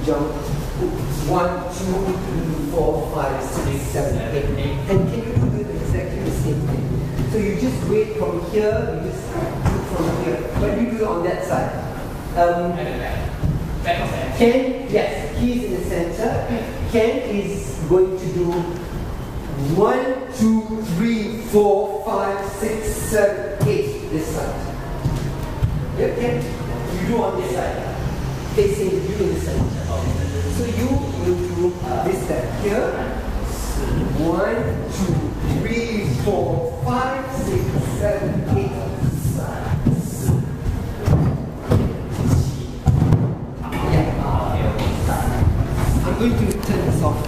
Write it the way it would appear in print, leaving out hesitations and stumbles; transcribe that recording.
jump 1, 2, 3, 4, 5, 6, 7, 8. And can you do exactly the same thing? So you just wait from here, you just do from here. But you do it on that side. Ken, yes, he's in the center. Ken is going to do 1, 2, 3, 4, 5, 6, 7, 8 this side. Yep, Ken, you do on this side. Facing you in the center. So you will do this step here. 1, 2, 3, 4, 5, 6, 7, 8. I'm going to turn this off.